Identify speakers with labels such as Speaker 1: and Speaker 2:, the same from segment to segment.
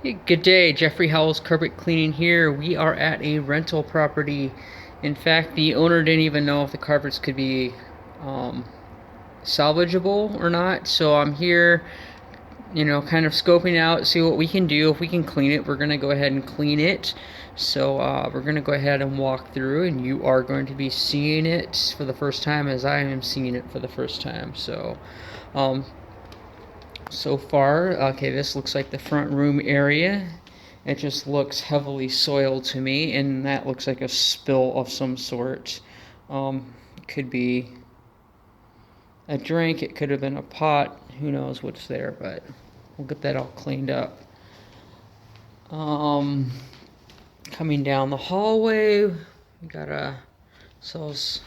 Speaker 1: Hey, good day. Geoffrey Howells Carpet Cleaning here. We are at a rental property. In fact, the owner didn't even know if the carpets could be um, salvageable or not. So I'm here, kind of scoping out, see what we can do. If we can clean it, we're going to go ahead and clean it. So we're going to go ahead and walk through, and you are going to be seeing it for the first time as I am seeing it for the first time. Um, so far, okay, this looks like the front room area. It just looks heavily soiled to me, and that looks like a spill of some sort. It could be a drink, it could have been a pot, who knows what's there, but we'll get that all cleaned up. Coming down the hallway, we got a cells.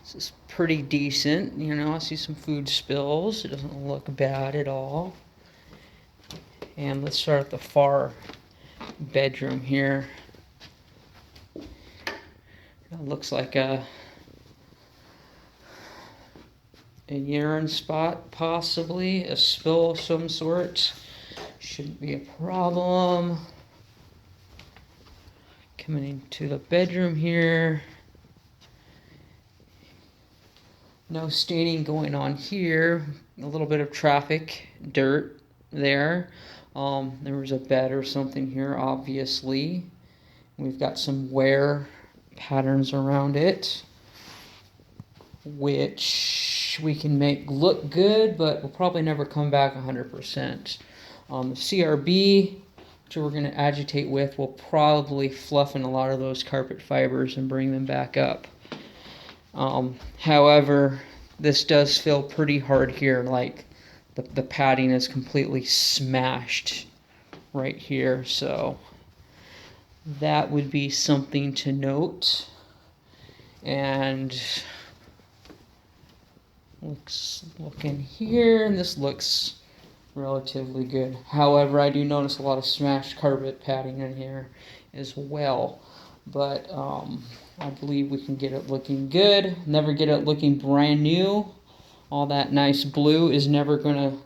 Speaker 1: This is pretty decent, I see some food spills. It doesn't look bad at all. And let's start at the far bedroom here. It looks like a urine spot, possibly a spill of some sort. Shouldn't be a problem. Coming into the bedroom here. No staining going on here. A little bit of traffic, dirt there. There was a bed or something here, obviously. We've got some wear patterns around it, which we can make look good, but will probably never come back 100%. The CRB, which we're going to agitate with, will probably fluff in a lot of those carpet fibers and bring them back up. However, this does feel pretty hard here, like the padding is completely smashed right here, so that would be something to note. And look in here, and this looks relatively good. However, I do notice a lot of smashed carpet padding in here as well, but I believe we can get it looking good. Never get it looking brand new. All that nice blue is never gonna,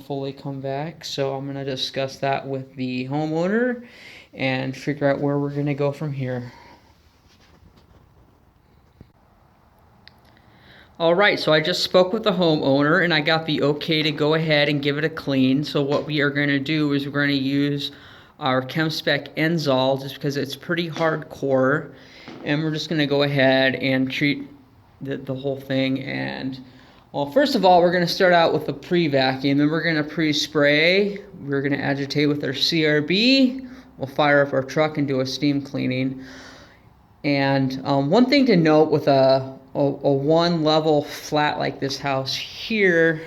Speaker 1: fully come back. So I'm gonna discuss that with the homeowner and figure out where we're gonna go from here. All right, so I just spoke with the homeowner and I got the okay to go ahead and give it a clean. So what we are going to do is we're going to use our ChemSpec Enzol just because it's pretty hardcore, and we're just going to go ahead and treat the whole thing. And well, first of all, we're going to start out with the pre-vacuum, then we're going to pre-spray. We're going to agitate with our CRB. We'll fire up our truck and do a steam cleaning. And one thing to note with a one level flat like this house here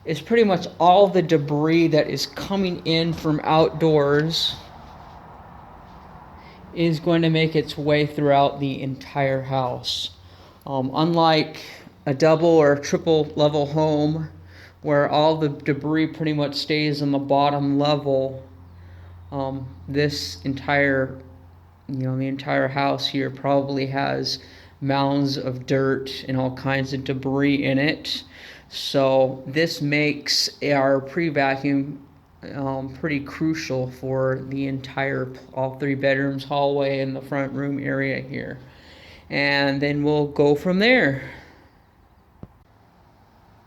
Speaker 1: is pretty much all the debris that is coming in from outdoors is going to make its way throughout the entire house. Unlike a double or triple level home where all the debris pretty much stays on the bottom level, this entire the entire house here probably has mounds of dirt and all kinds of debris in it. So this makes our pre-vacuum pretty crucial for the entire, all three bedrooms, hallway, and the front room area here. And then we'll go from there.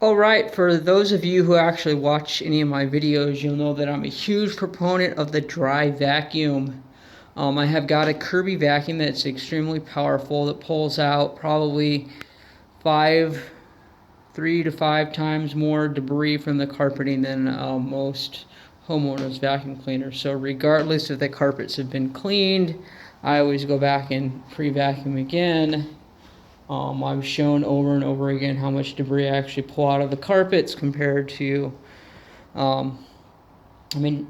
Speaker 1: Alright, for those of you who actually watch any of my videos, you'll know that I'm a huge proponent of the dry vacuum. I have got a Kirby vacuum that's extremely powerful that pulls out probably 3 to 5 times more debris from the carpeting than most homeowners' vacuum cleaners. So regardless if the carpets have been cleaned, I always go back and pre-vacuum again. I've shown over and over again how much debris I actually pull out of the carpets compared to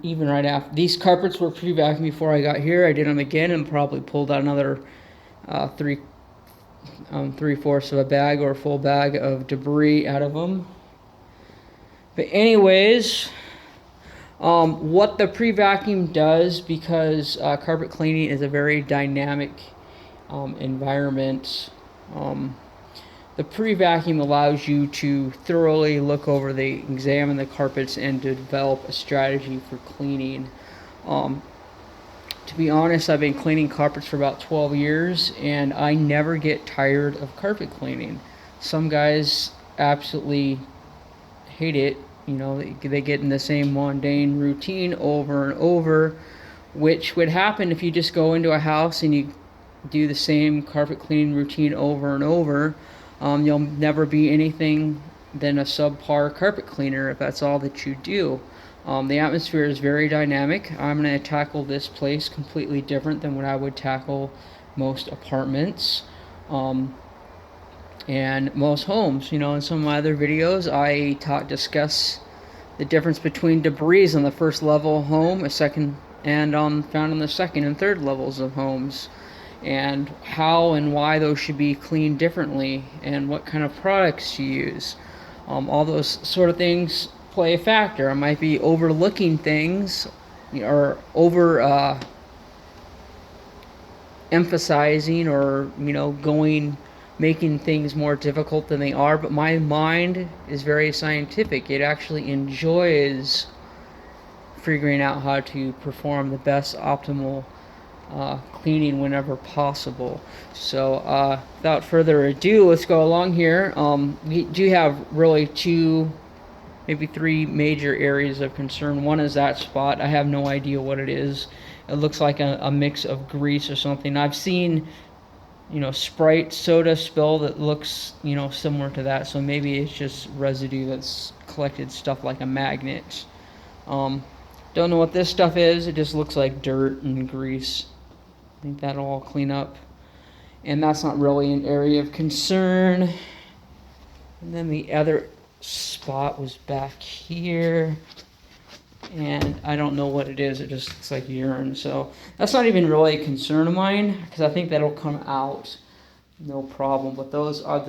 Speaker 1: even right after these carpets were pre-vacuumed before I got here, I did them again and probably pulled out another 3/4 of a bag or a full bag of debris out of them. But anyways, what the pre-vacuum does, because carpet cleaning is a very dynamic environment, the pre-vacuum allows you to thoroughly look over examine the carpets and develop a strategy for cleaning. Um, to be honest, I've been cleaning carpets for about 12 years, and I never get tired of carpet cleaning. Some guys absolutely hate it. You know, they get in the same mundane routine over and over, which would happen if you just go into a house and you do the same carpet cleaning routine over and over. You'll never be anything than a subpar carpet cleaner if that's all that you do. The atmosphere is very dynamic. I'm going to tackle this place completely different than what I would tackle most apartments. And most homes. You know, in some of my other videos, I discuss the difference between debris on the first level of home, a second, and found on the second and third levels of homes, and how and why those should be cleaned differently, and what kind of products you use. All those sort of things play a factor. I might be overlooking things, or over emphasizing, or making things more difficult than they are, but my mind is very scientific. It actually enjoys figuring out how to perform the best optimal cleaning whenever possible. So without further ado, let's go along here. We do have really two, maybe three major areas of concern. One is that spot. I have no idea what it is. It looks like a mix of grease or something. I've seen Sprite soda spill that looks, similar to that. So maybe it's just residue that's collected stuff like a magnet. Don't know what this stuff is. It just looks like dirt and grease. I think that'll all clean up. And that's not really an area of concern. And then the other spot was back here. And I don't know what it is. It just looks like urine. So that's not even really a concern of mine, because I think that'll come out no problem. But those are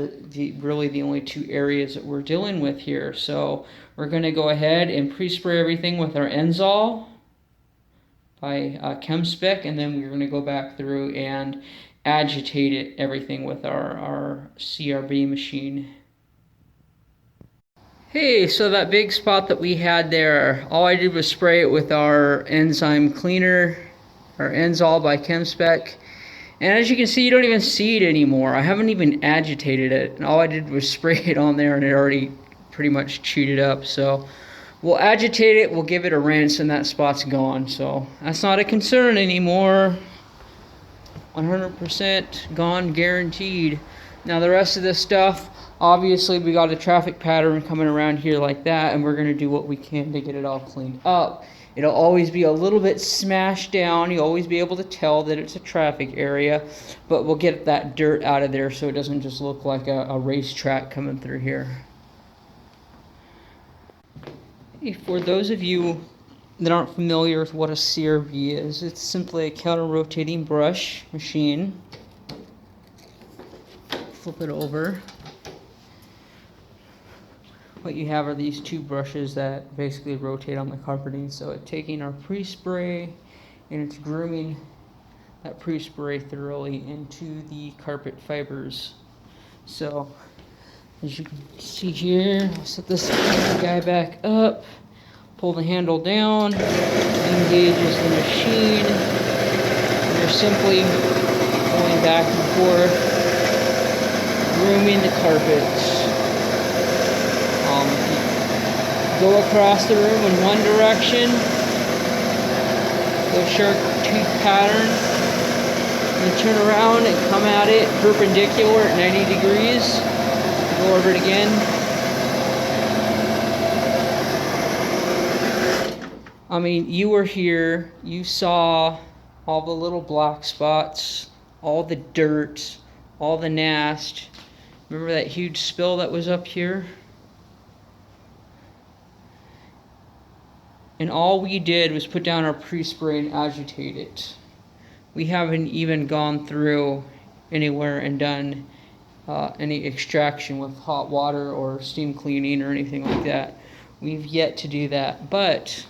Speaker 1: really the only two areas that we're dealing with here. So we're going to go ahead and pre-spray everything with our Enzol by ChemSpec, and then we're going to go back through and agitate everything with our CRB machine. Hey, so that big spot that we had there, all I did was spray it with our enzyme cleaner, our Enzol by ChemSpec. And as you can see, you don't even see it anymore. I haven't even agitated it. And all I did was spray it on there, and it already pretty much chewed it up. So we'll agitate it, we'll give it a rinse, and that spot's gone. So that's not a concern anymore. 100% gone, guaranteed. Now the rest of this stuff, obviously we got a traffic pattern coming around here like that, and we're going to do what we can to get it all cleaned up. It'll always be a little bit smashed down. You'll always be able to tell that it's a traffic area, but we'll get that dirt out of there so it doesn't just look like a racetrack coming through here. For those of you that aren't familiar with what a CRV is, it's simply a counter-rotating brush machine. Flip it over. What you have are these two brushes that basically rotate on the carpeting. So it's taking our pre-spray and it's grooming that pre-spray thoroughly into the carpet fibers. So as you can see here, I'll set this guy back up, pull the handle down, engages the machine, and you're simply going back and forth, grooming the carpets. Go across the room in one direction, go shark tooth pattern, and turn around and come at it perpendicular at 90 degrees. Go over it again. I mean, you were here, you saw all the little black spots, all the dirt, all the nast. Remember that huge spill that was up here? And all we did was put down our pre-spray and agitate it. We haven't even gone through anywhere and done any extraction with hot water or steam cleaning or anything like that. We've yet to do that. But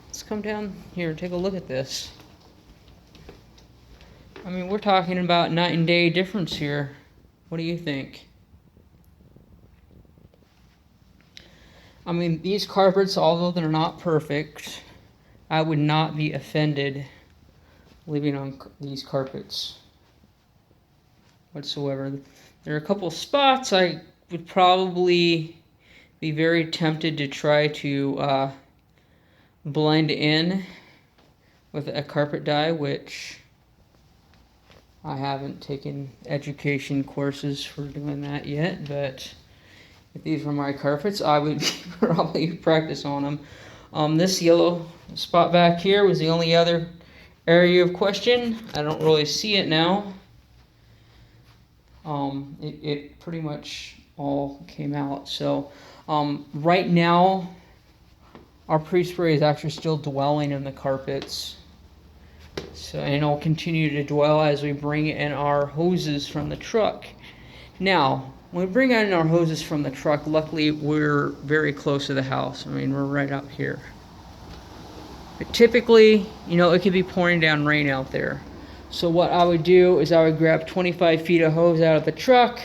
Speaker 1: let's come down here and take a look at this. I mean, we're talking about night and day difference here. What do you think? I mean, these carpets, although they're not perfect, I would not be offended living on these carpets whatsoever. There are a couple spots I would probably be very tempted to try to blend in with a carpet dye, which I haven't taken education courses for doing that yet, but if these were my carpets, I would probably practice on them. This yellow spot back here was the only other area of question. I don't really see it now. It pretty much all came out. So right now, our pre-spray is actually still dwelling in the carpets. So, and it'll continue to dwell as we bring in our hoses from the truck. Now, when we bring in our hoses from the truck, luckily we're very close to the house. I mean, we're right up here. But typically, you know, it could be pouring down rain out there. So what I would do is I would grab 25 feet of hose out of the truck.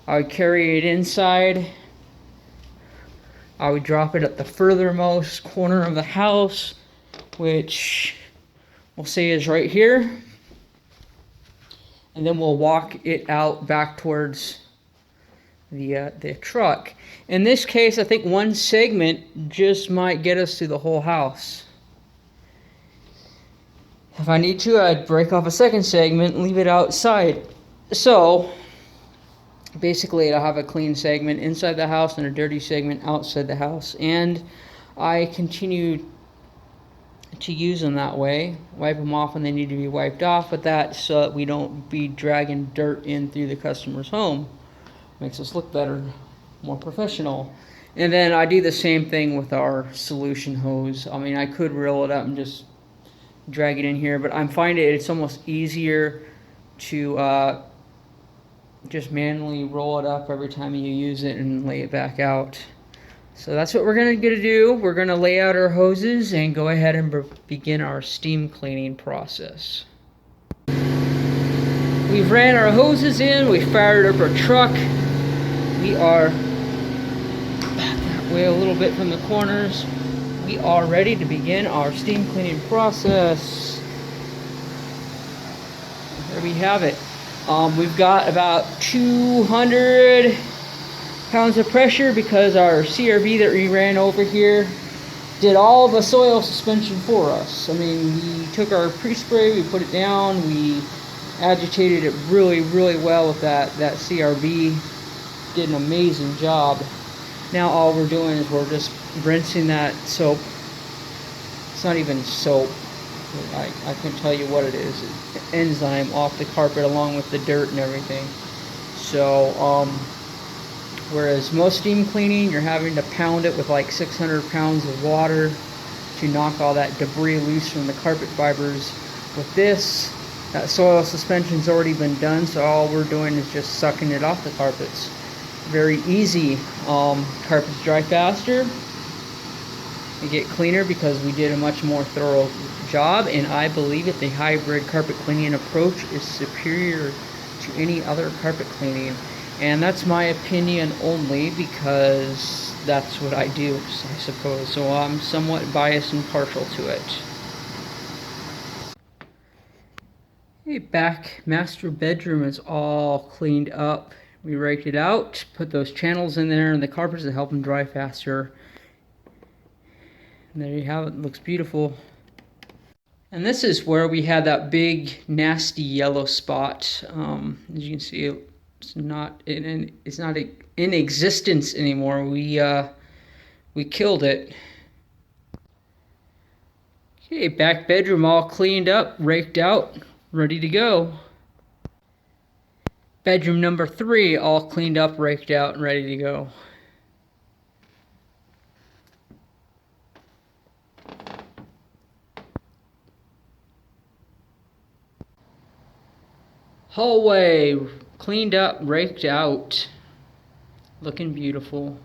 Speaker 1: I would carry it inside. I would drop it at the furthermost corner of the house, which we'll say is right here. And then we'll walk it out back towards the truck. In this case, I think one segment just might get us to the whole house. If I need to, I'd break off a second segment and leave it outside. So basically, I'll have a clean segment inside the house and a dirty segment outside the house. And I continue to use them that way. Wipe them off when they need to be wiped off, but that's so that we don't be dragging dirt in through the customer's home. Makes us look better, more professional. And then I do the same thing with our solution hose. I mean, I could reel it up and just drag it in here, but I'm finding it's almost easier to just manually roll it up every time you use it and lay it back out. So that's what we're going to do. We're going to lay out our hoses and go ahead and begin our steam cleaning process. We've ran our hoses in, we fired up our truck. We are back that way a little bit from the corners. We are ready to begin our steam cleaning process. There we have it. We've got about 200 pounds of pressure because our CRV that we ran over here did all the soil suspension for us. I mean, we took our pre-spray, we put it down, we agitated it really, really well with that CRV. Did an amazing job. Now all we're doing is we're just rinsing that soap. It's not even soap. I can tell you what it is. It's enzyme off the carpet along with the dirt and everything. So, whereas most steam cleaning, you're having to pound it with like 600 pounds of water to knock all that debris loose from the carpet fibers. With this, that soil suspension's already been done, so all we're doing is just sucking it off the carpets. Very easy. Carpets dry faster. They get cleaner because we did a much more thorough job, and I believe that the hybrid carpet cleaning approach is superior to any other carpet cleaning. And that's my opinion only because that's what I do, I suppose. So I'm somewhat biased and partial to it. Okay, back master bedroom is all cleaned up. We raked it out, put those channels in there and the carpets to help them dry faster. And there you have it. It looks beautiful. And this is where we had that big nasty yellow spot. As you can see, it's not in existence anymore. We killed it. Okay, back bedroom all cleaned up, raked out, ready to go. Bedroom number 3 all cleaned up, raked out, and ready to go. Hallway cleaned up, raked out, looking beautiful.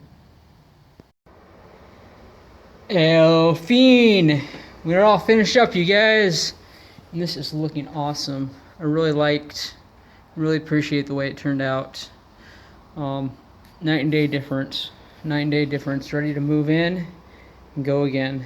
Speaker 1: Elfine, we're all finished up, you guys, and this is looking awesome. I really appreciate the way it turned out. Night and day difference. 9-day difference. Ready to move in and go again.